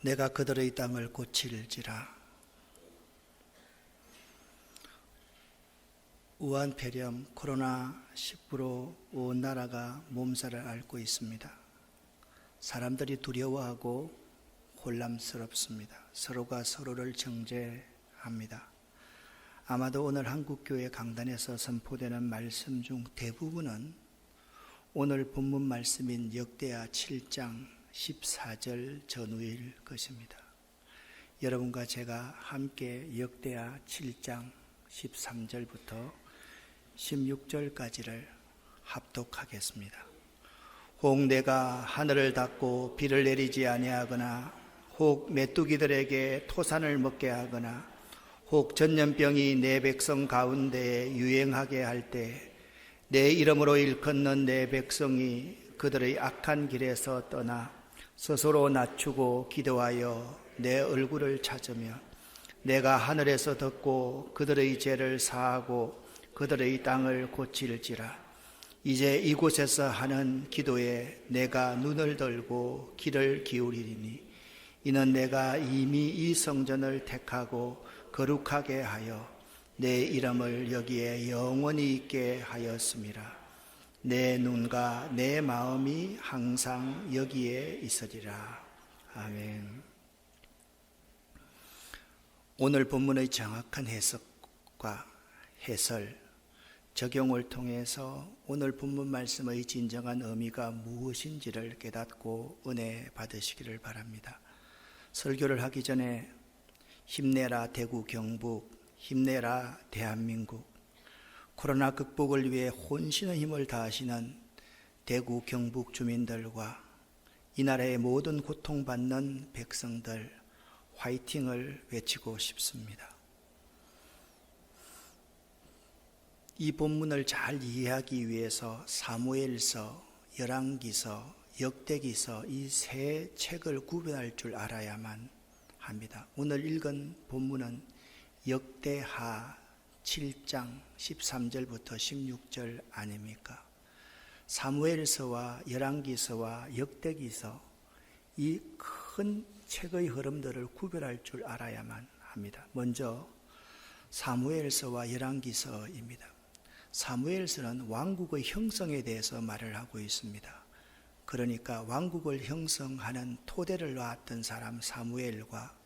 내가 그들의 땅을 고칠지라. 우한폐렴 코로나19로 온 나라가 몸살을 앓고 있습니다. 사람들이 두려워하고 혼란스럽습니다. 서로가 서로를 정죄합니다. 아마도 오늘 한국교회 강단에서 선포되는 말씀 중 대부분은 오늘 본문 말씀인 역대하 7장 14절 전후일 것입니다. 여러분과 제가 함께 역대하 7장 13절부터 16절까지를 합독하겠습니다. 혹 내가 하늘을 닫고 비를 내리지 아니하거나 혹 메뚜기들에게 토산을 먹게 하거나 혹 전염병이 내 백성 가운데에 유행하게 할 때 내 이름으로 일컫는 내 백성이 그들의 악한 길에서 떠나 스스로 낮추고 기도하여 내 얼굴을 찾으며 내가 하늘에서 듣고 그들의 죄를 사하고 그들의 땅을 고칠지라. 이제 이곳에서 하는 기도에 내가 눈을 들고 귀를 기울이리니 이는 내가 이미 이 성전을 택하고 거룩하게 하여 내 이름을 여기에 영원히 있게 하였음이라. 내 눈과 내 마음이 항상 여기에 있으리라. 아멘. 오늘 본문의 정확한 해석과 해설, 적용을 통해서 오늘 본문 말씀의 진정한 의미가 무엇인지를 깨닫고 은혜 받으시기를 바랍니다. 설교를 하기 전에 힘내라 대구 경북, 힘내라 대한민국, 코로나 극복을 위해 혼신의 힘을 다하시는 대구 경북 주민들과 이 나라의 모든 고통받는 백성들 화이팅을 외치고 싶습니다. 이 본문을 잘 이해하기 위해서 사무엘서, 열왕기서, 역대기서 이 세 책을 구분할 줄 알아야만 합니다. 오늘 읽은 본문은 역대하 7장 13절부터 16절 아닙니까? 사무엘서와 열왕기서와 역대기서 이 큰 책의 흐름들을 구별할 줄 알아야만 합니다. 먼저 사무엘서와 열왕기서입니다. 사무엘서는 왕국의 형성에 대해서 말을 하고 있습니다. 그러니까 왕국을 형성하는 토대를 놓았던 사람 사무엘과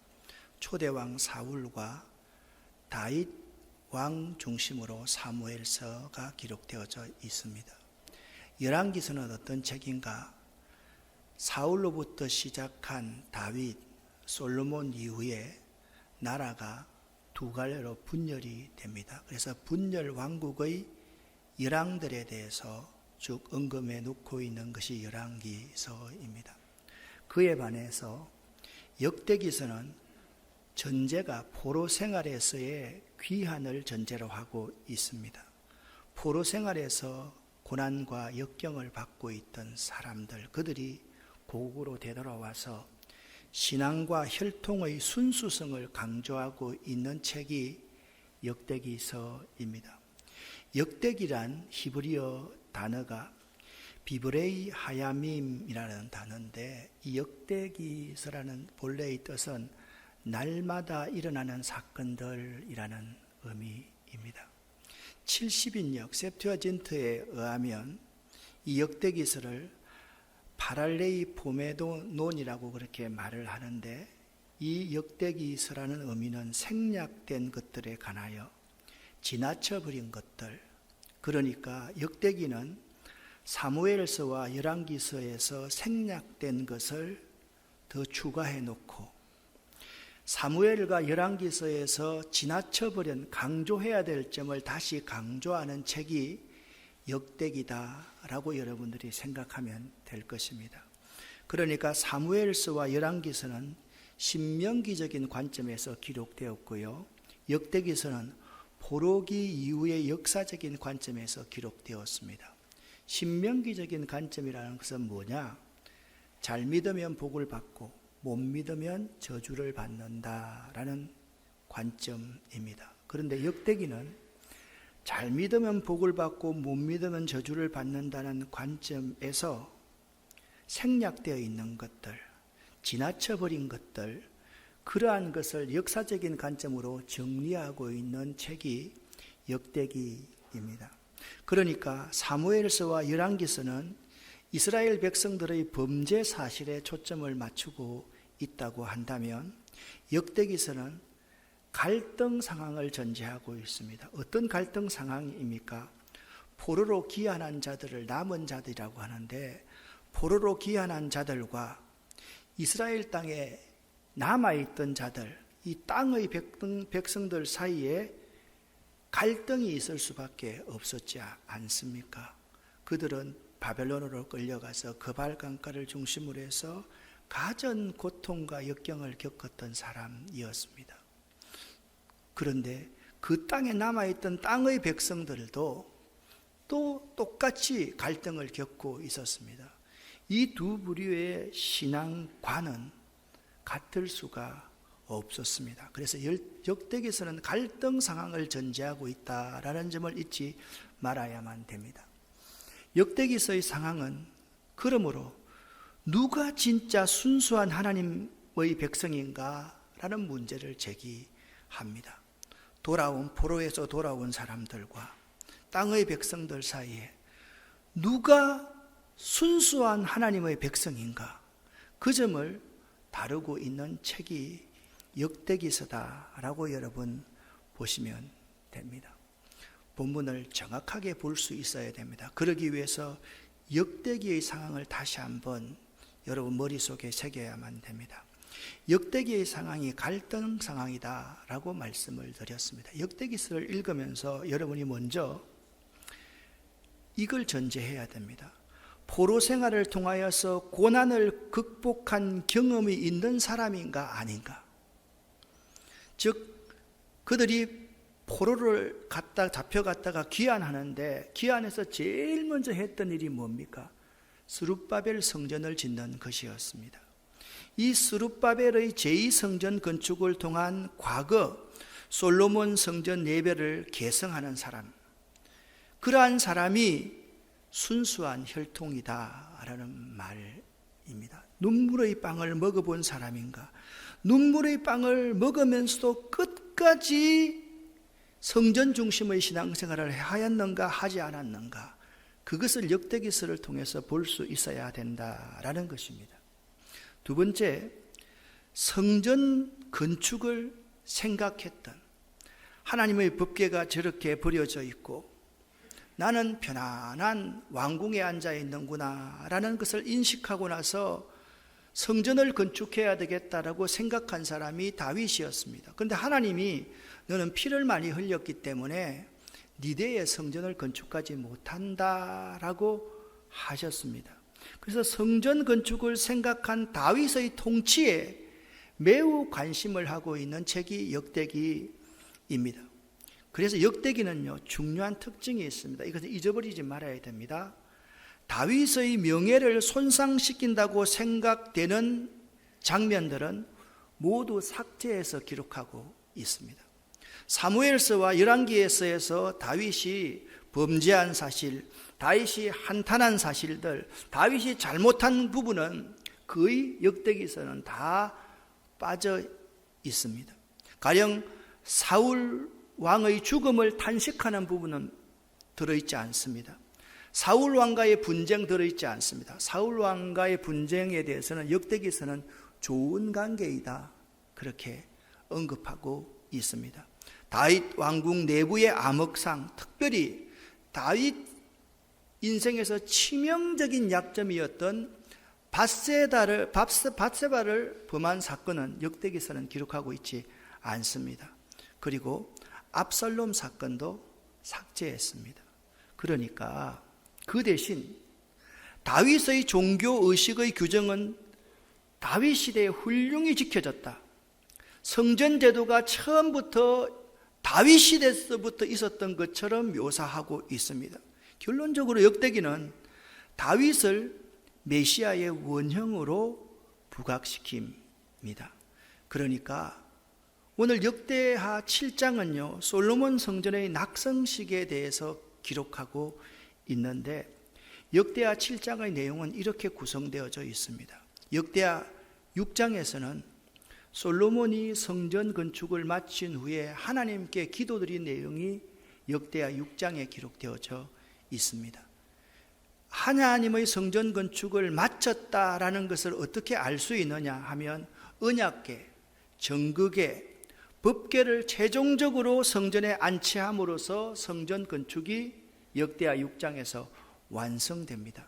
초대왕 사울과 다윗 왕 중심으로 사무엘서가 기록되어져 있습니다. 열왕기서는 어떤 책인가? 사울로부터 시작한 다윗, 솔로몬 이후에 나라가 두 갈래로 분열이 됩니다. 그래서 분열 왕국의 열왕들에 대해서 쭉 언급해 놓고 있는 것이 열왕기서입니다. 그에 반해서 역대기서는 전제가 포로 생활에서의 귀환을 전제로 하고 있습니다. 포로 생활에서 고난과 역경을 받고 있던 사람들, 그들이 고국으로 되돌아와서 신앙과 혈통의 순수성을 강조하고 있는 책이 역대기서입니다. 역대기란 히브리어 단어가 비브레이 하야밈이라는 단어인데 이 역대기서라는 본래의 뜻은 날마다 일어나는 사건들이라는 의미입니다. 70인역 셉투아진트에 의하면 이 역대기서를 파랄레이 포메논이라고 그렇게 말을 하는데 이 역대기서라는 의미는 생략된 것들에 관하여 지나쳐버린 것들, 그러니까 역대기는 사무엘서와 열왕기서에서 생략된 것을 더 추가해 놓고 사무엘과 열왕기서에서 지나쳐버린 강조해야 될 점을 다시 강조하는 책이 역대기다라고 여러분들이 생각하면 될 것입니다. 그러니까 사무엘서와 열왕기서는 신명기적인 관점에서 기록되었고요. 역대기서는 포로기 이후의 역사적인 관점에서 기록되었습니다. 신명기적인 관점이라는 것은 뭐냐? 잘 믿으면 복을 받고 못 믿으면 저주를 받는다라는 관점입니다. 그런데 역대기는 잘 믿으면 복을 받고 못 믿으면 저주를 받는다는 관점에서 생략되어 있는 것들, 지나쳐버린 것들, 그러한 것을 역사적인 관점으로 정리하고 있는 책이 역대기입니다. 그러니까 사무엘서와 열왕기서는 이스라엘 백성들의 범죄 사실에 초점을 맞추고 있다고 한다면, 역대기서는 갈등 상황을 전제하고 있습니다. 어떤 갈등 상황입니까? 포로로 귀환한 자들을 남은 자들이라고 하는데, 포로로 귀환한 자들과 이스라엘 땅에 남아있던 자들, 이 땅의 백성들 사이에 갈등이 있을 수밖에 없었지 않습니까? 그들은 바벨론으로 끌려가서 그발 강가를 중심으로 해서 가전 고통과 역경을 겪었던 사람이었습니다. 그런데 그 땅에 남아있던 땅의 백성들도 또 똑같이 갈등을 겪고 있었습니다. 이 두 부류의 신앙관은 같을 수가 없었습니다. 그래서 역대기서는 갈등 상황을 전제하고 있다라는 점을 잊지 말아야만 됩니다. 역대기서의 상황은 그러므로 누가 진짜 순수한 하나님의 백성인가라는 문제를 제기합니다. 포로에서 돌아온 사람들과 땅의 백성들 사이에 누가 순수한 하나님의 백성인가, 그 점을 다루고 있는 책이 역대기서다라고 여러분 보시면 됩니다. 본문을 정확하게 볼 수 있어야 됩니다. 그러기 위해서 역대기의 상황을 다시 한번 여러분 머릿속에 새겨야만 됩니다. 역대기의 상황이 갈등 상황이다라고 말씀을 드렸습니다. 역대기서를 읽으면서 여러분이 먼저 이걸 전제해야 됩니다. 포로 생활을 통하여서 고난을 극복한 경험이 있는 사람인가 아닌가? 즉 그들이 포로를 잡혀갔다가 귀환하는데, 귀환해서 제일 먼저 했던 일이 뭡니까? 스룹바벨 성전을 짓는 것이었습니다. 이 스룹바벨의 제2성전 건축을 통한 과거 솔로몬 성전 4배를 개성하는 사람, 그러한 사람이 순수한 혈통이다라는 말입니다. 눈물의 빵을 먹어본 사람인가? 눈물의 빵을 먹으면서도 끝까지 성전 중심의 신앙생활을 하였는가 하지 않았는가, 그것을 역대기서를 통해서 볼 수 있어야 된다라는 것입니다. 두 번째, 성전 건축을 생각했던, 하나님의 법궤가 저렇게 버려져 있고 나는 편안한 왕궁에 앉아 있는구나 라는 것을 인식하고 나서 성전을 건축해야 되겠다라고 생각한 사람이 다윗이었습니다. 그런데 하나님이 너는 피를 많이 흘렸기 때문에 네 대에 성전을 건축하지 못한다라고 하셨습니다. 그래서 성전 건축을 생각한 다윗의 통치에 매우 관심을 하고 있는 책이 역대기입니다. 그래서 역대기는요, 중요한 특징이 있습니다. 이것을 잊어버리지 말아야 됩니다. 다윗의 명예를 손상시킨다고 생각되는 장면들은 모두 삭제해서 기록하고 있습니다. 사무엘서와 열왕기에서 다윗이 범죄한 사실, 다윗이 한탄한 사실들, 다윗이 잘못한 부분은 거의 역대기서는 다 빠져 있습니다. 가령 사울 왕의 죽음을 탄식하는 부분은 들어있지 않습니다. 사울 왕과의 분쟁 들어있지 않습니다. 사울 왕과의 분쟁에 대해서는 역대기서는 좋은 관계이다, 그렇게 언급하고 있습니다. 다윗 왕궁 내부의 암흑상, 특별히 다윗 인생에서 치명적인 약점이었던 밧세바를 범한 사건은 역대기서는 기록하고 있지 않습니다. 그리고 압살롬 사건도 삭제했습니다. 그러니까 그 대신 다윗의 종교의식의 규정은 다윗 시대에 훌륭히 지켜졌다. 성전 제도가 처음부터 다윗 시대에서부터 있었던 것처럼 묘사하고 있습니다. 결론적으로 역대기는 다윗을 메시아의 원형으로 부각시킵니다. 그러니까 오늘 역대하 7장은요, 솔로몬 성전의 낙성식에 대해서 기록하고 있는데, 역대하 7장의 내용은 이렇게 구성되어져 있습니다. 역대하 6장에서는 솔로몬이 성전 건축을 마친 후에 하나님께 기도드린 내용이 역대하 6장에 기록되어져 있습니다. 하나님의 성전 건축을 마쳤다라는 것을 어떻게 알 수 있느냐 하면 언약궤, 정극궤, 법궤를 최종적으로 성전에 안치함으로써 성전 건축이 역대하 6장에서 완성됩니다.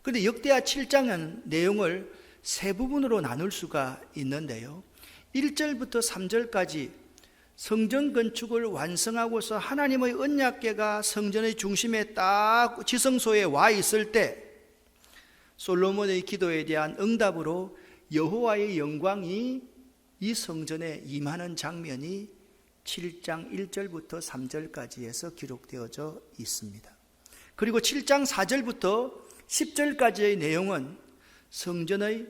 그런데 역대하 7장은 내용을 세 부분으로 나눌 수가 있는데요, 1절부터 3절까지 성전 건축을 완성하고서 하나님의 언약궤가 성전의 중심에 딱 지성소에 와 있을 때 솔로몬의 기도에 대한 응답으로 여호와의 영광이 이 성전에 임하는 장면이 7장 1절부터 3절까지에서 기록되어져 있습니다. 그리고 7장 4절부터 10절까지의 내용은 성전의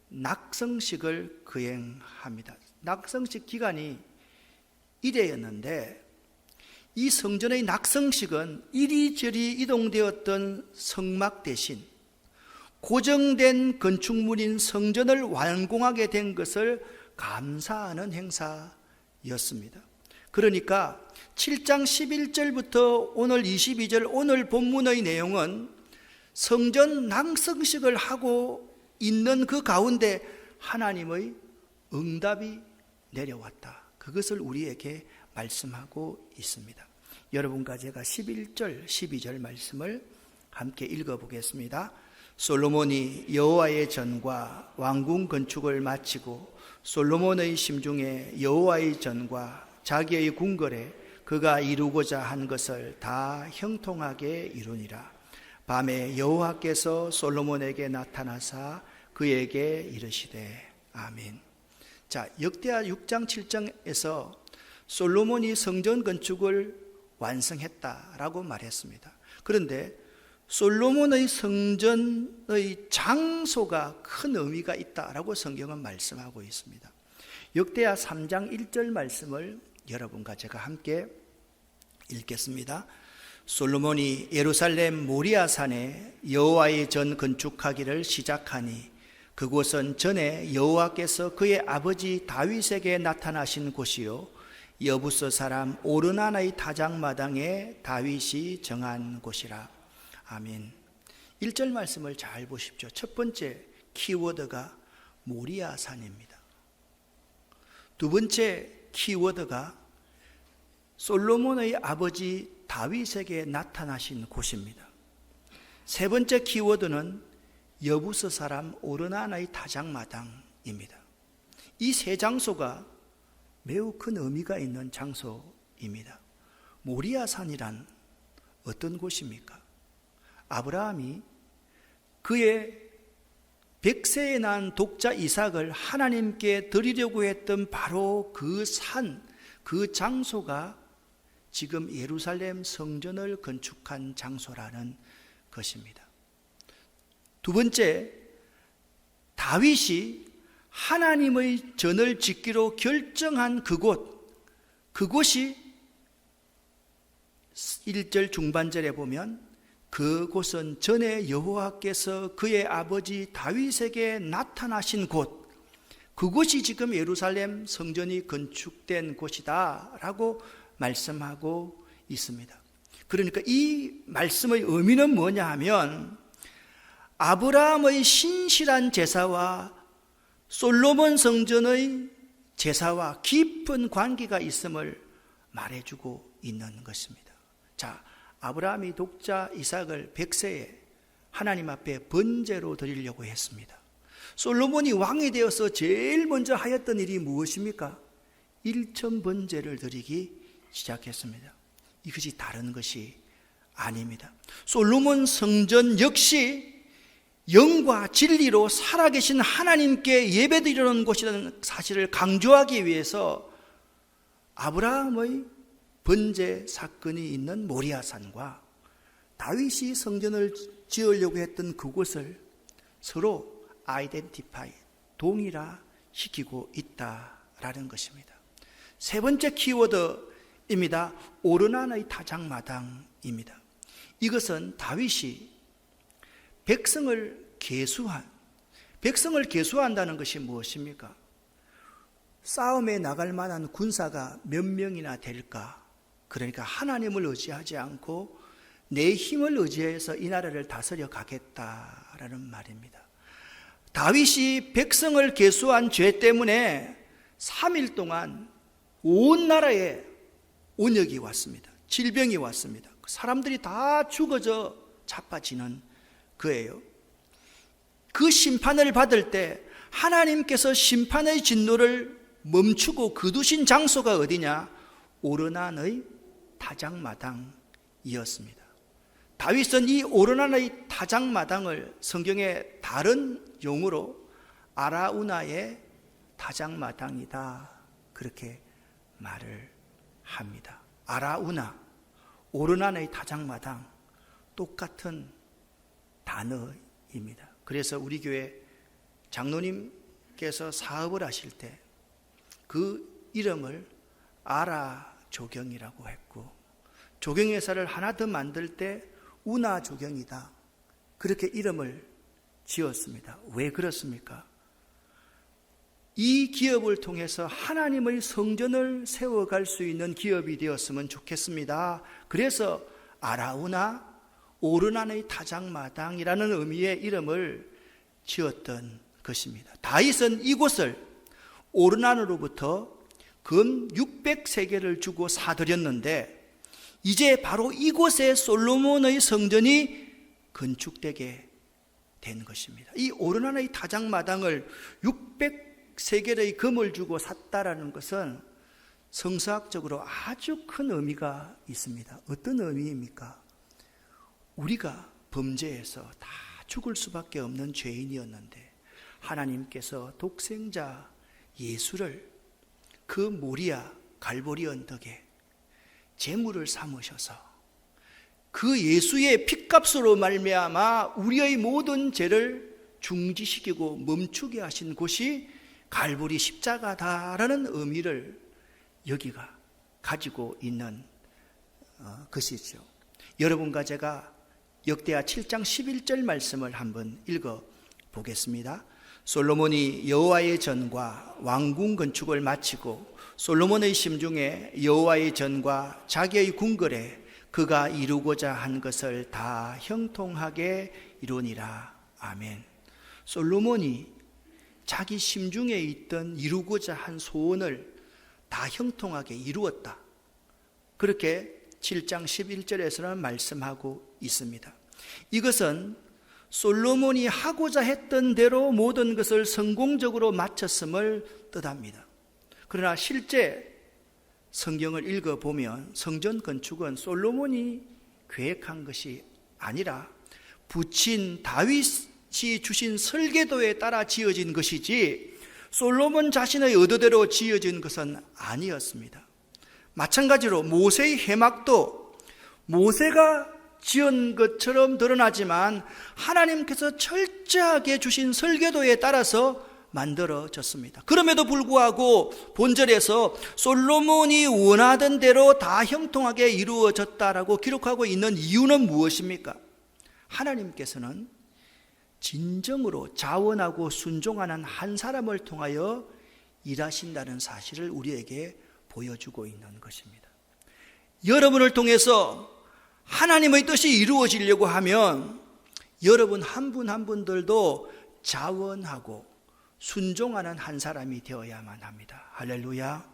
낙성식을 거행합니다. 낙성식 기간이 이래였는데 이 성전의 낙성식은 이리저리 이동되었던 성막 대신 고정된 건축물인 성전을 완공하게 된 것을 감사하는 행사였습니다. 그러니까 7장 11절부터 오늘 22절 오늘 본문의 내용은 성전 낙성식을 하고 있는 그 가운데 하나님의 응답이 내려왔다, 그것을 우리에게 말씀하고 있습니다. 여러분과 제가 11절 12절 말씀을 함께 읽어보겠습니다. 솔로몬이 여호와의 전과 왕궁 건축을 마치고 솔로몬의 심중에 여호와의 전과 자기의 궁궐에 그가 이루고자 한 것을 다 형통하게 이루니라. 밤에 여호와께서 솔로몬에게 나타나사 그에게 이르시되 아멘. 자, 역대하 6장 7장에서 솔로몬이 성전 건축을 완성했다라고 말했습니다. 그런데 솔로몬의 성전의 장소가 큰 의미가 있다라고 성경은 말씀하고 있습니다. 역대하 3장 1절 말씀을 여러분과 제가 함께 읽겠습니다. 솔로몬이 예루살렘 모리아산에 여호와의 전 건축하기를 시작하니 그곳은 전에 여호와께서 그의 아버지 다윗에게 나타나신 곳이요 여부스 사람 오르나나의 타작마당에 다윗이 정한 곳이라. 아멘. 1절 말씀을 잘 보십시오. 첫 번째 키워드가 모리아산입니다. 두 번째 키워드가 솔로몬의 아버지 다윗에게 나타나신 곳입니다. 세 번째 키워드는 여부스 사람 오르나나의 타작마당입니다. 이 세 장소가 매우 큰 의미가 있는 장소입니다. 모리아산이란 어떤 곳입니까? 아브라함이 그의 100세에 난 독자 이삭을 하나님께 드리려고 했던 바로 그 산, 그 장소가 지금 예루살렘 성전을 건축한 장소라는 것입니다. 두 번째, 다윗이 하나님의 전을 짓기로 결정한 그곳이 1절 중반절에 보면 그곳은 전에 여호와께서 그의 아버지 다윗에게 나타나신 곳, 그곳이 지금 예루살렘 성전이 건축된 곳이다 라고 말씀하고 있습니다. 그러니까 이 말씀의 의미는 뭐냐 하면 아브라함의 신실한 제사와 솔로몬 성전의 제사와 깊은 관계가 있음을 말해주고 있는 것입니다. 자, 아브라함이 독자 이삭을 100세에 하나님 앞에 번제로 드리려고 했습니다. 솔로몬이 왕이 되어서 제일 먼저 하였던 일이 무엇입니까? 1천 번제를 드리기 시작했습니다. 이것이 다른 것이 아닙니다. 솔로몬 성전 역시 영과 진리로 살아계신 하나님께 예배드리는 곳이라는 사실을 강조하기 위해서 아브라함의 번제 사건이 있는 모리아산과 다윗이 성전을 지으려고 했던 그곳을 서로 아이덴티파이, 동일화시키고 있다라는 것입니다. 세 번째 키워드입니다. 오르나나의 타작마당입니다. 이것은 다윗이 백성을 계수한, 백성을 계수한다는 것이 무엇입니까? 싸움에 나갈 만한 군사가 몇 명이나 될까? 그러니까 하나님을 의지하지 않고 내 힘을 의지해서 이 나라를 다스려 가겠다라는 말입니다. 다윗이 백성을 계수한 죄 때문에 3일 동안 온 나라에 온역이 왔습니다. 질병이 왔습니다. 사람들이 다 죽어져 자빠지는 거예요. 그 심판을 받을 때 하나님께서 심판의 진노를 멈추고 거두신 장소가 어디냐? 오르난의 타작마당이었습니다. 다윗은 이 오르난의 타작마당을 성경의 다른 용어로 아라우나의 타작마당이다, 그렇게 말을 합니다. 아라우나, 오르난의 타작마당, 똑같은 단어입니다. 그래서 우리 교회 장로님께서 사업을 하실 때 그 이름을 아라조경이라고 했고, 조경회사를 하나 더 만들 때 우나조경이다, 그렇게 이름을 지었습니다. 왜 그렇습니까? 이 기업을 통해서 하나님의 성전을 세워갈 수 있는 기업이 되었으면 좋겠습니다. 그래서 아라우나, 오르난의 타작마당이라는 의미의 이름을 지었던 것입니다. 다윗은 이곳을 오르난으로부터 금 600세겔을 주고 사들였는데, 이제 바로 이곳에 솔로몬의 성전이 건축되게 된 것입니다. 이 오르난의 타작마당을 600세겔의 금을 주고 샀다라는 것은 성서학적으로 아주 큰 의미가 있습니다. 어떤 의미입니까? 우리가 범죄해서 다 죽을 수밖에 없는 죄인이었는데 하나님께서 독생자 예수를 그 모리아 갈보리 언덕에 제물을 삼으셔서 그 예수의 핏값으로 말미암아 우리의 모든 죄를 중지시키고 멈추게 하신 곳이 갈보리 십자가다라는 의미를 여기가 가지고 있는 것이죠. 여러분과 제가 역대하 7장 11절 말씀을 한번 읽어 보겠습니다. 솔로몬이 여호와의 전과 왕궁 건축을 마치고 솔로몬의 심중에 여호와의 전과 자기의 궁궐에 그가 이루고자 한 것을 다 형통하게 이루니라. 아멘. 솔로몬이 자기 심중에 있던 이루고자 한 소원을 다 형통하게 이루었다, 그렇게 7장 11절에서는 말씀하고 있습니다. 이것은 솔로몬이 하고자 했던 대로 모든 것을 성공적으로 마쳤음을 뜻합니다. 그러나 실제 성경을 읽어보면 성전 건축은 솔로몬이 계획한 것이 아니라 부친 다윗이 주신 설계도에 따라 지어진 것이지 솔로몬 자신의 의도대로 지어진 것은 아니었습니다. 마찬가지로 모세의 회막도 모세가 지은 것처럼 드러나지만 하나님께서 철저하게 주신 설계도에 따라서 만들어졌습니다. 그럼에도 불구하고 본절에서 솔로몬이 원하던 대로 다 형통하게 이루어졌다라고 기록하고 있는 이유는 무엇입니까? 하나님께서는 진정으로 자원하고 순종하는 한 사람을 통하여 일하신다는 사실을 우리에게 보여주고 있는 것입니다. 여러분을 통해서 하나님의 뜻이 이루어지려고 하면 여러분 한 분 한 분들도 자원하고 순종하는 한 사람이 되어야만 합니다. 할렐루야.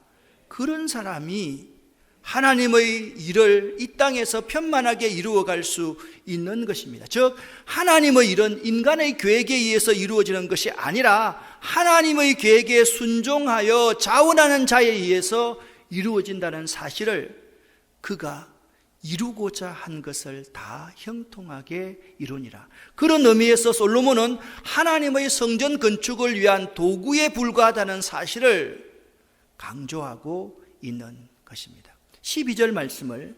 그런 사람이 하나님의 일을 이 땅에서 편만하게 이루어갈 수 있는 것입니다. 즉 하나님의 일은 인간의 계획에 의해서 이루어지는 것이 아니라 하나님의 계획에 순종하여 자원하는 자에 의해서 이루어진다는 사실을 그가 이루고자 한 것을 다 형통하게 이루니라. 그런 의미에서 솔로몬은 하나님의 성전 건축을 위한 도구에 불과하다는 사실을 강조하고 있는 것입니다. 12절 말씀을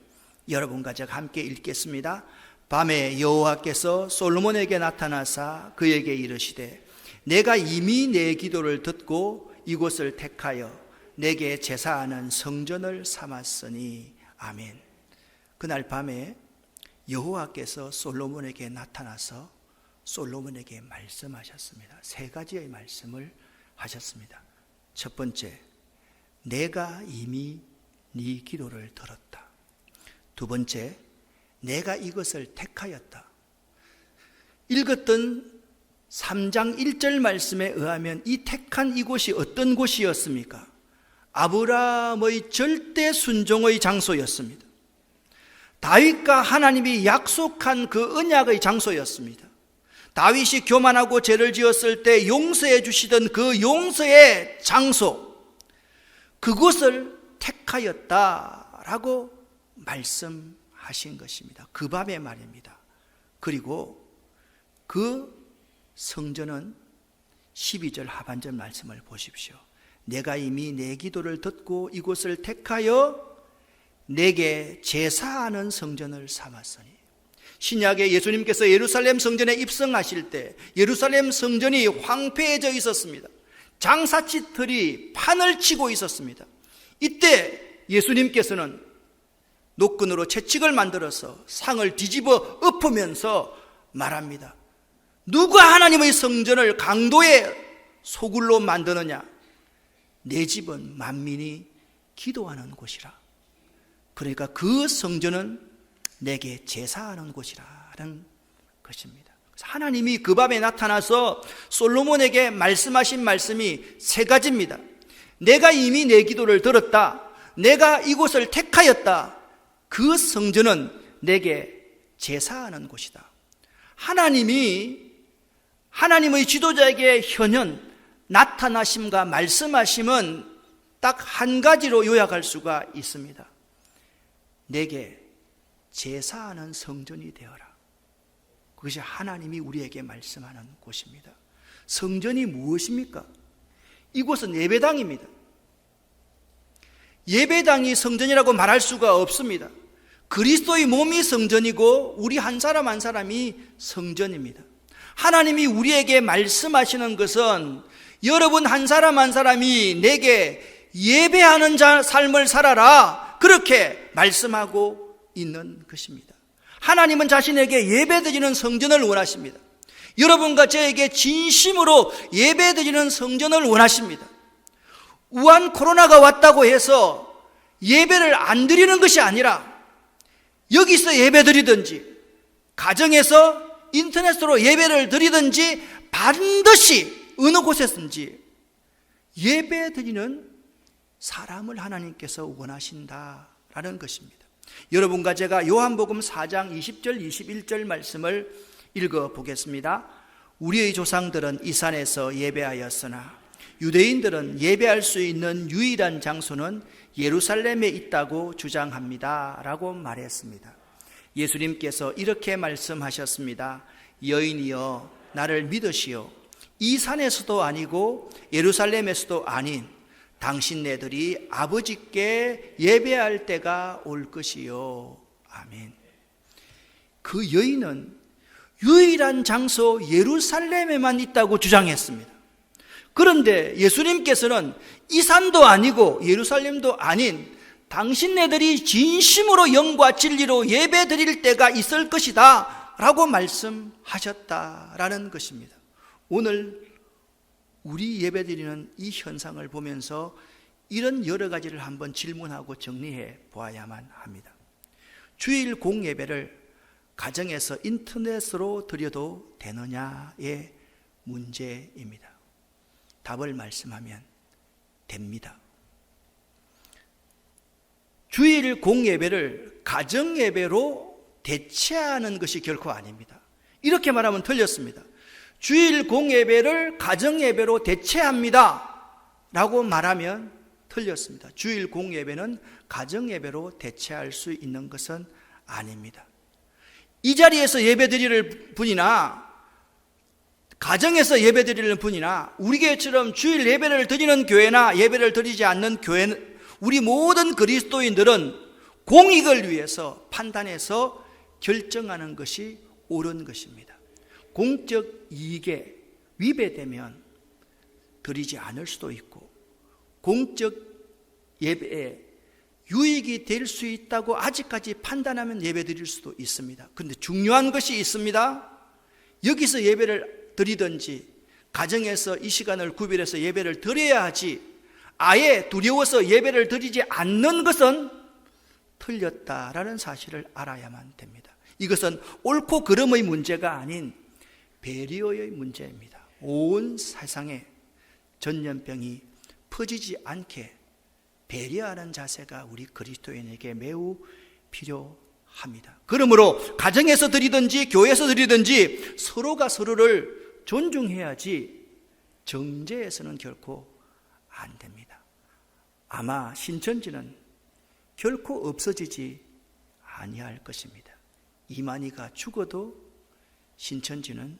여러분과 제가 함께 읽겠습니다. 밤에 여호와께서 솔로몬에게 나타나사 그에게 이르시되 내가 이미 내 기도를 듣고 이곳을 택하여 내게 제사하는 성전을 삼았으니 아멘. 그날 밤에 여호와께서 솔로몬에게 나타나서 솔로몬에게 말씀하셨습니다. 세 가지의 말씀을 하셨습니다. 첫 번째, 내가 이미 네 기도를 들었다. 두 번째, 내가 이것을 택하였다. 읽었던 3장 1절 말씀에 의하면 이 택한 이곳이 어떤 곳이었습니까? 아브라함의 절대 순종의 장소였습니다. 다윗과 하나님이 약속한 그 언약의 장소였습니다. 다윗이 교만하고 죄를 지었을 때 용서해 주시던 그 용서의 장소, 그곳을 택하였다라고 말씀하신 것입니다. 그 밤의 말입니다. 그리고 그 성전은 12절 하반절 말씀을 보십시오. 내가 이미 내 기도를 듣고 이곳을 택하여 내게 제사하는 성전을 삼았으니. 신약에 예수님께서 예루살렘 성전에 입성하실 때 예루살렘 성전이 황폐해져 있었습니다. 장사치들이 판을 치고 있었습니다. 이때 예수님께서는 노끈으로 채찍을 만들어서 상을 뒤집어 엎으면서 말합니다. 누가 하나님의 성전을 강도의 소굴로 만드느냐? 내 집은 만민이 기도하는 곳이라. 그러니까 그 성전은 내게 제사하는 곳이라는 것입니다. 하나님이 그 밤에 나타나서 솔로몬에게 말씀하신 말씀이 세 가지입니다. 내가 이미 내 기도를 들었다. 내가 이곳을 택하였다. 그 성전은 내게 제사하는 곳이다. 하나님이 하나님의 지도자에게 현현 나타나심과 말씀하심은 딱 한 가지로 요약할 수가 있습니다. 내게 제사하는 성전이 되어라. 그것이 하나님이 우리에게 말씀하는 곳입니다. 성전이 무엇입니까? 이곳은 예배당입니다. 예배당이 성전이라고 말할 수가 없습니다. 그리스도의 몸이 성전이고 우리 한 사람 한 사람이 성전입니다. 하나님이 우리에게 말씀하시는 것은 여러분 한 사람 한 사람이 내게 예배하는 삶을 살아라, 그렇게 말씀하고 있는 것입니다. 하나님은 자신에게 예배드리는 성전을 원하십니다. 여러분과 저에게 진심으로 예배드리는 성전을 원하십니다. 우한 코로나가 왔다고 해서 예배를 안 드리는 것이 아니라 여기서 예배드리든지 가정에서 인터넷으로 예배를 드리든지 반드시 어느 곳에서든지 예배드리는 사람을 하나님께서 원하신다라는 것입니다. 여러분과 제가 요한복음 4장 20절 21절 말씀을 읽어보겠습니다. 우리의 조상들은 이 산에서 예배하였으나 유대인들은 예배할 수 있는 유일한 장소는 예루살렘에 있다고 주장합니다 라고 말했습니다. 예수님께서 이렇게 말씀하셨습니다. 여인이여 나를 믿으시오. 이 산에서도 아니고 예루살렘에서도 아닌 당신네들이 아버지께 예배할 때가 올 것이요. 아멘. 그 여인은 유일한 장소 예루살렘에만 있다고 주장했습니다. 그런데 예수님께서는 이 산도 아니고 예루살렘도 아닌 당신네들이 진심으로 영과 진리로 예배 드릴 때가 있을 것이다 라고 말씀하셨다라는 것입니다. 오늘 우리 예배 드리는 이 현상을 보면서 이런 여러 가지를 한번 질문하고 정리해 보아야만 합니다. 주일 공예배를 가정에서 인터넷으로 드려도 되느냐의 문제입니다. 답을 말씀하면 됩니다. 주일 공예배를 가정예배로 대체하는 것이 결코 아닙니다. 이렇게 말하면 틀렸습니다. 주일 공예배를 가정예배로 대체합니다 라고 말하면 틀렸습니다. 주일 공예배는 가정예배로 대체할 수 있는 것은 아닙니다. 이 자리에서 예배드릴 분이나 가정에서 예배드리는 분이나 우리 교회처럼 주일 예배를 드리는 교회나 예배를 드리지 않는 교회는 우리 모든 그리스도인들은 공익을 위해서 판단해서 결정하는 것이 옳은 것입니다. 공적 이익에 위배되면 드리지 않을 수도 있고 공적 예배에 유익이 될 수 있다고 아직까지 판단하면 예배 드릴 수도 있습니다. 그런데 중요한 것이 있습니다. 여기서 예배를 드리든지 가정에서 이 시간을 구별해서 예배를 드려야 하지, 아예 두려워서 예배를 드리지 않는 것은 틀렸다라는 사실을 알아야만 됩니다. 이것은 옳고 그름의 문제가 아닌 배려의 문제입니다. 온 세상에 전염병이 퍼지지 않게 배려하는 자세가 우리 그리스도인에게 매우 필요합니다. 그러므로 가정에서 드리든지 교회에서 드리든지 서로가 서로를 존중해야지 정죄해서는 결코 안 됩니다. 아마 신천지는 결코 없어지지 아니할 것입니다. 이만희가 죽어도 신천지는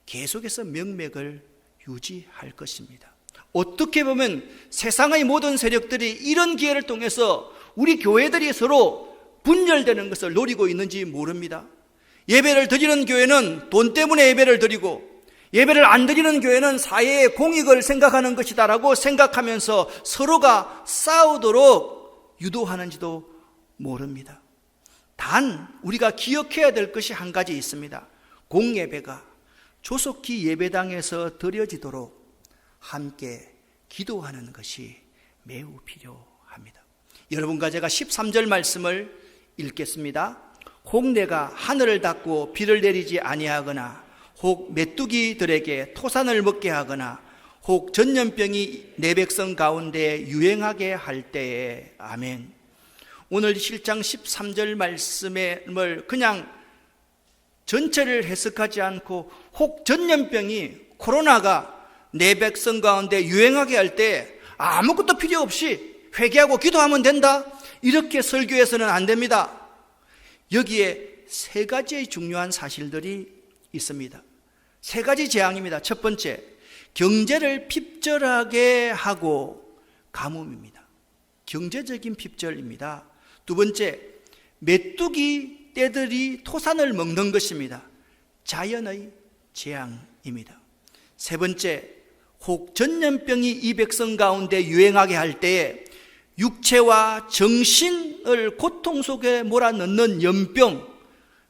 계속해서 명맥을 유지할 것입니다. 어떻게 보면 세상의 모든 세력들이 이런 기회를 통해서 우리 교회들이 서로 분열되는 것을 노리고 있는지 모릅니다. 예배를 드리는 교회는 돈 때문에 예배를 드리고, 예배를 안 드리는 교회는 사회의 공익을 생각하는 것이다라고 생각하면서 서로가 싸우도록 유도하는지도 모릅니다. 단 우리가 기억해야 될 것이 한 가지 있습니다. 공예배가 조속히 예배당에서 드려지도록 함께 기도하는 것이 매우 필요합니다. 여러분과 제가 13절 말씀을 읽겠습니다. 혹 내가 하늘을 닫고 비를 내리지 아니하거나, 혹 메뚜기들에게 토산을 먹게 하거나, 혹 전염병이 내 백성 가운데 유행하게 할 때에. 아멘. 오늘 실장 13절 말씀을 그냥 전체를 해석하지 않고 혹 전염병이, 코로나가 내 백성 가운데 유행하게 할 때 아무것도 필요 없이 회개하고 기도하면 된다, 이렇게 설교해서는 안 됩니다. 여기에 세 가지의 중요한 사실들이 있습니다. 세 가지 재앙입니다. 첫 번째, 경제를 핍절하게 하고 가뭄입니다. 경제적인 핍절입니다. 두 번째, 메뚜기 떼들이 토산을 먹는 것입니다. 자연의 재앙입니다. 세 번째, 혹 전염병이 이 백성 가운데 유행하게 할 때에 육체와 정신을 고통 속에 몰아넣는 연병,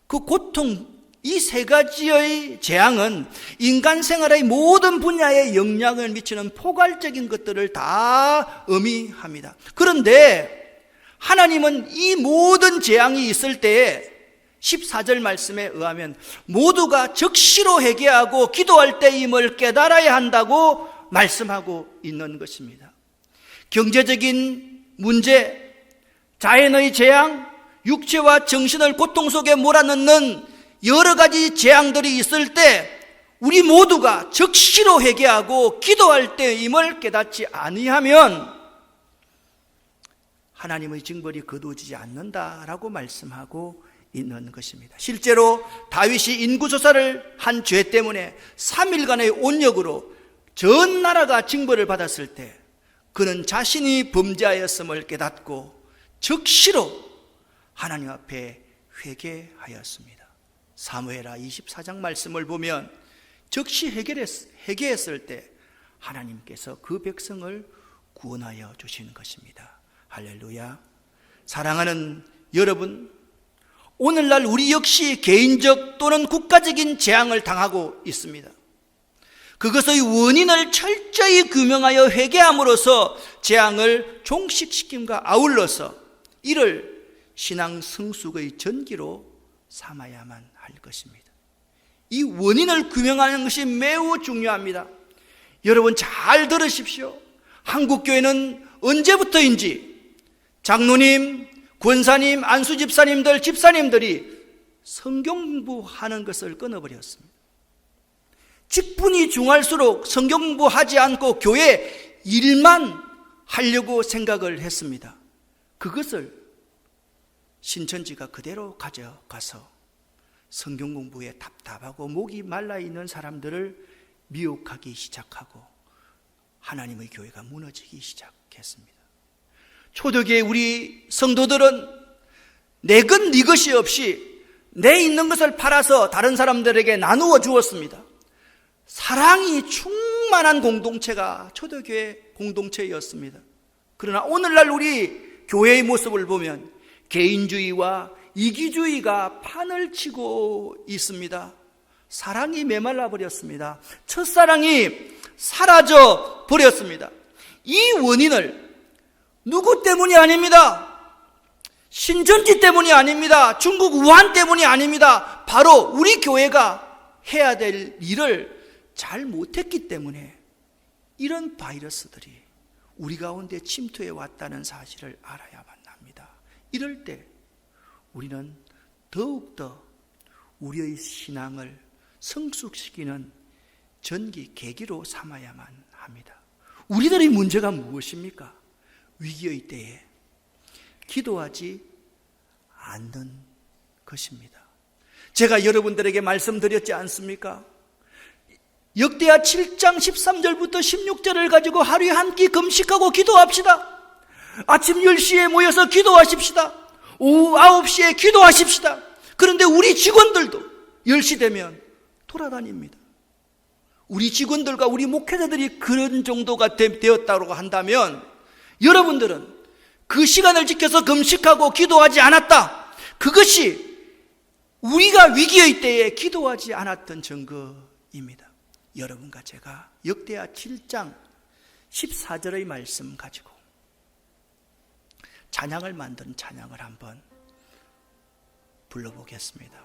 그 고통, 이 세 가지의 재앙은 인간 생활의 모든 분야에 영향을 미치는 포괄적인 것들을 다 의미합니다. 그런데 하나님은 이 모든 재앙이 있을 때에 14절 말씀에 의하면 모두가 적시로 회개하고 기도할 때임을 깨달아야 한다고 말씀하고 있는 것입니다. 경제적인 문제, 자연의 재앙, 육체와 정신을 고통 속에 몰아넣는 여러 가지 재앙들이 있을 때 우리 모두가 적시로 회개하고 기도할 때임을 깨닫지 아니하면 하나님의 징벌이 거두어지지 않는다라고 말씀하고 있는 것입니다. 실제로 다윗이 인구조사를 한 죄 때문에 3일간의 온역으로 전 나라가 징벌을 받았을 때 그는 자신이 범죄하였음을 깨닫고 적시로 하나님 앞에 회개하였습니다. 사무엘하 24장 말씀을 보면 적시 회개했을 때 하나님께서 그 백성을 구원하여 주시는 것입니다. 할렐루야. 사랑하는 여러분, 오늘날 우리 역시 개인적 또는 국가적인 재앙을 당하고 있습니다. 그것의 원인을 철저히 규명하여 회개함으로써 재앙을 종식시킴과 아울러서 이를 신앙 성숙의 전기로 삼아야만 할 것입니다. 이 원인을 규명하는 것이 매우 중요합니다. 여러분 잘 들으십시오. 한국교회는 언제부터인지 장로님, 권사님, 안수집사님들, 집사님들이 성경 공부하는 것을 끊어버렸습니다. 직분이 중할수록 성경 공부하지 않고 교회 일만 하려고 생각을 했습니다. 그것을 신천지가 그대로 가져가서 성경 공부에 답답하고 목이 말라있는 사람들을 미혹하기 시작하고 하나님의 교회가 무너지기 시작했습니다. 초대교회 우리 성도들은 내 것 네 것이 없이 내 있는 것을 팔아서 다른 사람들에게 나누어 주었습니다. 사랑이 충만한 공동체가 초대교회 공동체였습니다. 그러나 오늘날 우리 교회의 모습을 보면 개인주의와 이기주의가 판을 치고 있습니다. 사랑이 메말라 버렸습니다. 첫사랑이 사라져 버렸습니다. 이 원인을 누구 때문이 아닙니다. 신천지 때문이 아닙니다. 중국 우한 때문이 아닙니다. 바로 우리 교회가 해야 될 일을 잘 못했기 때문에 이런 바이러스들이 우리 가운데 침투해 왔다는 사실을 알아야만 합니다. 이럴 때 우리는 더욱더 우리의 신앙을 성숙시키는 전기, 계기로 삼아야만 합니다. 우리들의 문제가 무엇입니까? 위기의 때에 기도하지 않는 것입니다. 제가 여러분들에게 말씀드렸지 않습니까? 역대하 7장 13절부터 16절을 가지고 하루에 한 끼 금식하고 기도합시다. 아침 10시에 모여서 기도하십시다. 오후 9시에 기도하십시다. 그런데 우리 직원들도 10시 되면 돌아다닙니다. 우리 직원들과 우리 목회자들이 그런 정도가 되었다고 한다면 여러분들은 그 시간을 지켜서 금식하고 기도하지 않았다. 그것이 우리가 위기의 때에 기도하지 않았던 증거입니다. 여러분과 제가 역대하 7장 14절의 말씀 가지고 찬양을 만든 찬양을 한번 불러보겠습니다.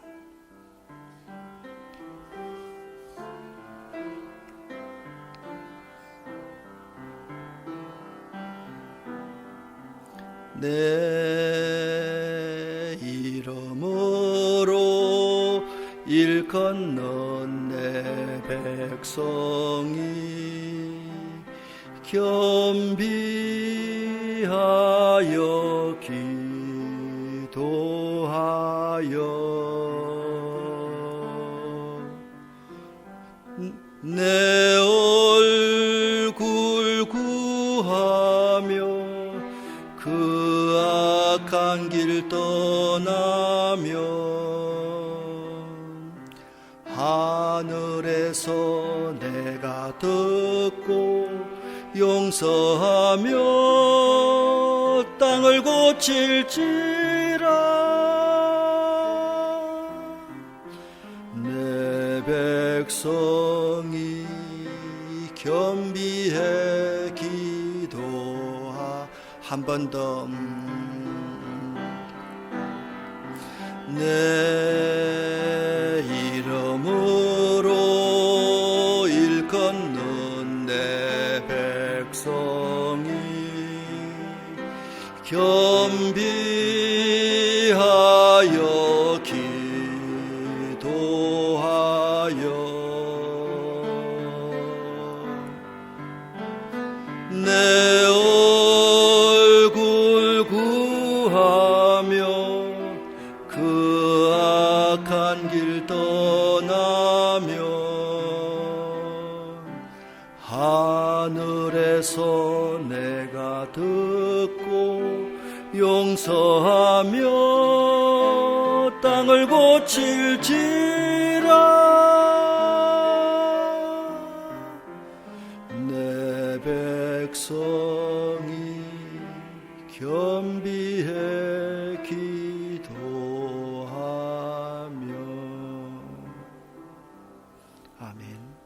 내 이름으로 일컫는 내 백성이 겸비하여 기도하여 내 얼굴 구하며 그 악한 길 떠나며 하늘에서 내가 듣고 용서하며 땅을 고칠지라 내 백성이 겸비해 기도하 한 번 더 내 이름으로 일컫는 내 백성이 겸비하여 기도하여 내 얼굴 구하며 그 악한 길 떠나며 하늘에서 내가 듣고 용서하며 땅을 고칠지라 내 백성이 겸비해 기도하며 아멘.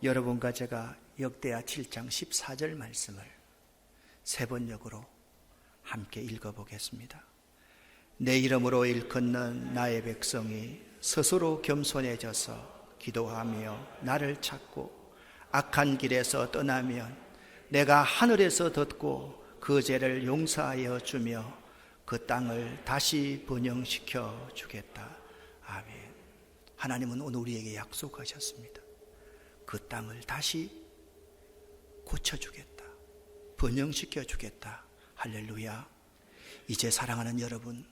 여러분과 제가 역대하 7장 14절 말씀을 세 번역으로 함께 읽어보겠습니다. 내 이름으로 일컫는 나의 백성이 스스로 겸손해져서 기도하며 나를 찾고 악한 길에서 떠나면 내가 하늘에서 듣고 그 죄를 용서하여 주며 그 땅을 다시 번영시켜 주겠다. 아멘. 하나님은 오늘 우리에게 약속하셨습니다. 그 땅을 다시 고쳐주겠다. 번영시켜 주겠다. 할렐루야. 이제 사랑하는 여러분,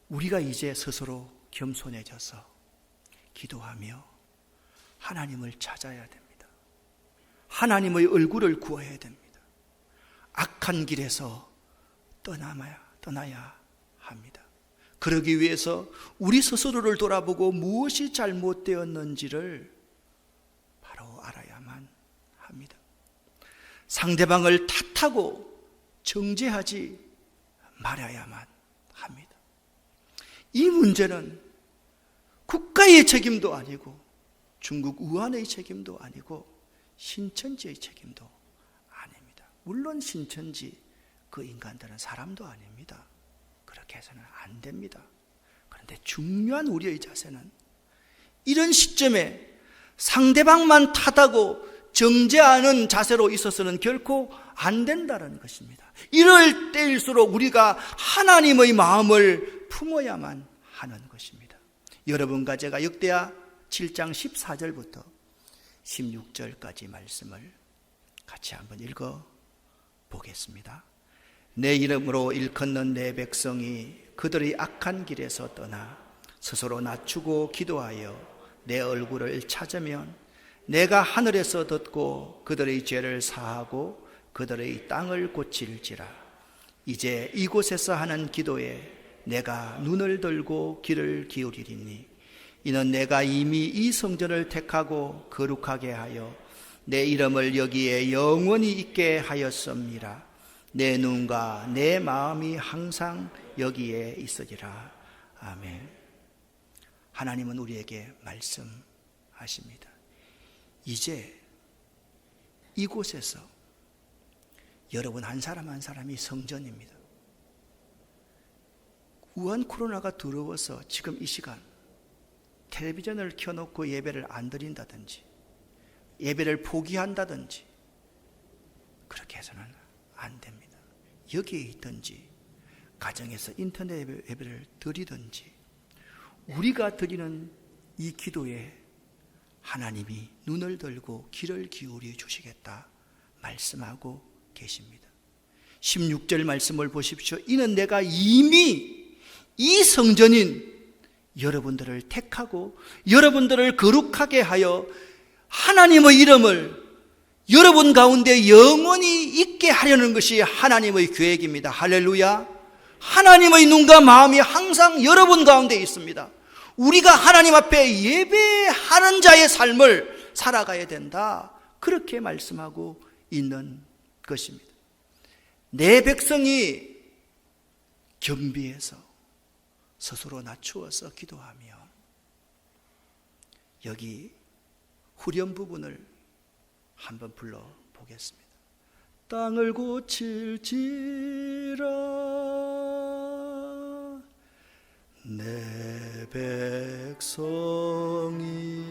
우리가 이제 스스로 겸손해져서 기도하며 하나님을 찾아야 됩니다. 하나님의 얼굴을 구해야 됩니다. 악한 길에서 떠나야 합니다. 그러기 위해서 우리 스스로를 돌아보고 무엇이 잘못되었는지를 바로 알아야만 합니다. 상대방을 탓하고 정죄하지 말아야만 합니다. 이 문제는 국가의 책임도 아니고 중국 우한의 책임도 아니고 신천지의 책임도 아닙니다. 물론 신천지 그 인간들은 사람도 아닙니다. 그렇게 해서는 안 됩니다. 그런데 중요한 우리의 자세는 이런 시점에 상대방만 탓하고 정죄하는 자세로 있어서는 결코 안 된다는 것입니다. 이럴 때일수록 우리가 하나님의 마음을 품어야만 하는 것입니다. 여러분과 제가 역대하 7장 14절부터 16절까지 말씀을 같이 한번 읽어 보겠습니다. 내 이름으로 일컫는 내 백성이 그들의 악한 길에서 떠나 스스로 낮추고 기도하여 내 얼굴을 찾으면 내가 하늘에서 듣고 그들의 죄를 사하고 그들의 땅을 고칠지라. 이제 이곳에서 하는 기도에 내가 눈을 들고 귀를 기울이리니 이는 내가 이미 이 성전을 택하고 거룩하게 하여 내 이름을 여기에 영원히 있게 하였음이라. 내 눈과 내 마음이 항상 여기에 있으리라. 아멘. 하나님은 우리에게 말씀하십니다. 이제 이곳에서 여러분 한 사람 한 사람이 성전입니다. 우한 코로나가 두려워서 지금 이 시간 텔레비전을 켜놓고 예배를 안 드린다든지 예배를 포기한다든지 그렇게 해서는 안 됩니다. 여기에 있든지 가정에서 인터넷 예배를 드리든지 우리가 드리는 이 기도에 하나님이 눈을 들고 귀를 기울여 주시겠다 말씀하고 계십니다. 16절 말씀을 보십시오. 이는 내가 이미 이 성전인 여러분들을 택하고 여러분들을 거룩하게 하여 하나님의 이름을 여러분 가운데 영원히 있게 하려는 것이 하나님의 계획입니다. 할렐루야. 하나님의 눈과 마음이 항상 여러분 가운데 있습니다. 우리가 하나님 앞에 예배하는 자의 삶을 살아가야 된다. 그렇게 말씀하고 있는 것입니다. 내 백성이 겸비해서 스스로 낮추어서 기도하며 여기 후렴 부분을 한번 불러보겠습니다. 땅을 고칠지라 내 백성이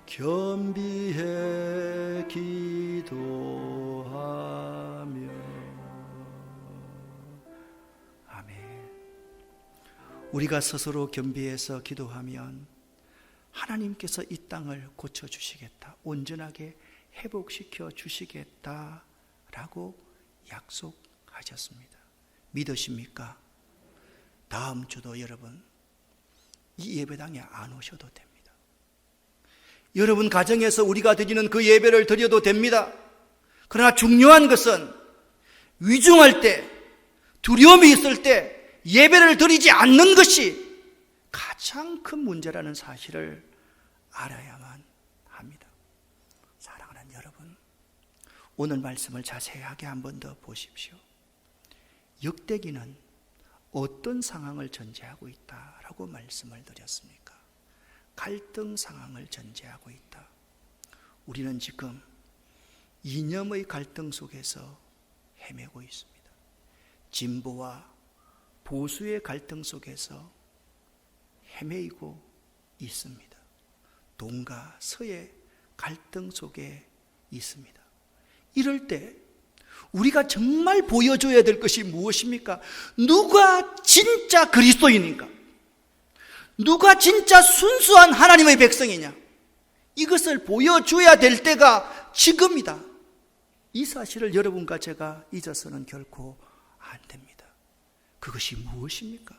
겸비해 기도하며. 아멘. 우리가 스스로 겸비해서 기도하면 하나님께서 이 땅을 고쳐주시겠다, 온전하게 회복시켜 주시겠다라고 약속하셨습니다. 믿으십니까? 다음 주도 여러분 이 예배당에 안 오셔도 됩니다. 여러분 가정에서 우리가 드리는 그 예배를 드려도 됩니다. 그러나 중요한 것은 위중할 때, 두려움이 있을 때 예배를 드리지 않는 것이 가장 큰 문제라는 사실을 알아야만 합니다. 사랑하는 여러분, 오늘 말씀을 자세하게 한 번 더 보십시오. 역대기는 어떤 상황을 전제하고 있다라고 말씀을 드렸습니까? 갈등 상황을 전제하고 있다. 우리는 지금 이념의 갈등 속에서 헤매고 있습니다. 진보와 보수의 갈등 속에서 헤매이고 있습니다. 동과 서의 갈등 속에 있습니다. 이럴 때 우리가 정말 보여줘야 될 것이 무엇입니까? 누가 진짜 그리스도인인가? 누가 진짜 순수한 하나님의 백성이냐? 이것을 보여줘야 될 때가 지금이다. 이 사실을 여러분과 제가 잊어서는 결코 안 됩니다. 그것이 무엇입니까?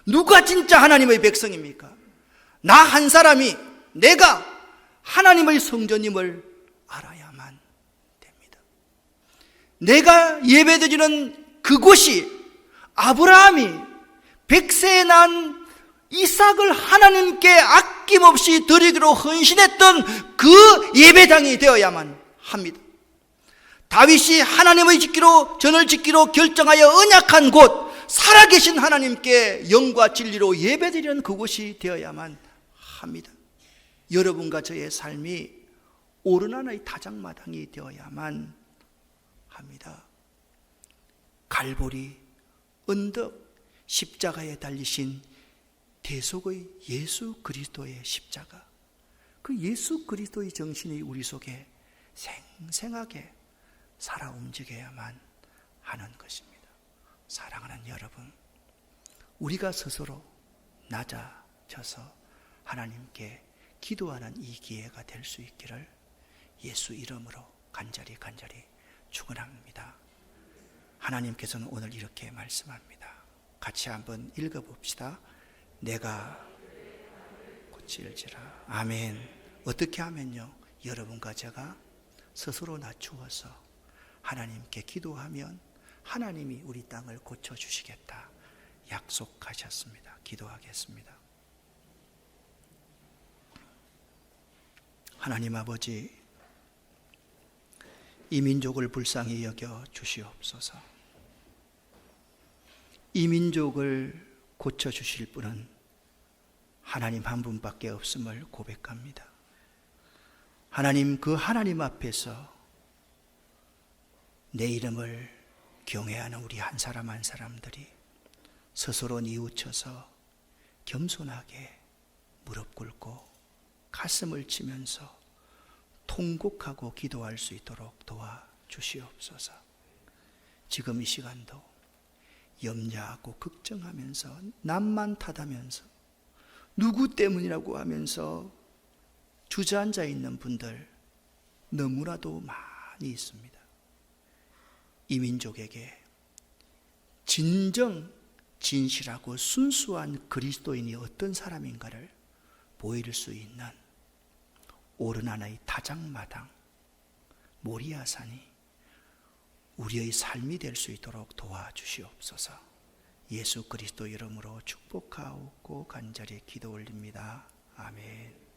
누가 진짜 하나님의 백성입니까? 나 한 사람이 내가 하나님의 성전임을 알아야만 됩니다. 내가 예배드리는 그곳이 아브라함이 100세에 난 이삭을 하나님께 아낌없이 드리기로 헌신했던 그 예배당이 되어야만 합니다. 다윗이 하나님의 짓기로 전을 짓기로 결정하여 언약한 곳, 살아계신 하나님께 영과 진리로 예배드리는 그곳이 되어야만 합니다. 여러분과 저의 삶이 오르나의 타작마당이 되어야만 합니다. 갈보리 언덕 십자가에 달리신 대속의 예수 그리스도의 십자가, 그 예수 그리스도의 정신이 우리 속에 생생하게 살아 움직여야만 하는 것입니다. 사랑하는 여러분, 우리가 스스로 낮아져서 하나님께 기도하는 이 기회가 될 수 있기를 예수 이름으로 간절히 축원합니다. 하나님께서는 오늘 이렇게 말씀합니다. 같이 한번 읽어봅시다. 내가 고칠지라. 아멘. 어떻게 하면요? 여러분과 제가 스스로 낮추어서 하나님께 기도하면 하나님이 우리 땅을 고쳐주시겠다 약속하셨습니다. 기도하겠습니다. 하나님 아버지, 이 민족을 불쌍히 여겨 주시옵소서. 이 민족을 고쳐주실 분은 하나님 한 분밖에 없음을 고백합니다. 하나님, 그 하나님 앞에서 내 이름을 경외하는 우리 한 사람 한 사람들이 스스로 뉘우쳐서 겸손하게 무릎 꿇고 가슴을 치면서 통곡하고 기도할 수 있도록 도와주시옵소서. 지금 이 시간도 염려하고 걱정하면서 남만 탓하면서 누구 때문이라고 하면서 주저앉아 있는 분들 너무나도 많이 있습니다. 이 민족에게 진정 진실하고 순수한 그리스도인이 어떤 사람인가를 보일 수 있는 오르나의 타작마당 모리아산이 우리의 삶이 될 수 있도록 도와주시옵소서. 예수 그리스도 이름으로 축복하고 간절히 기도 올립니다. 아멘.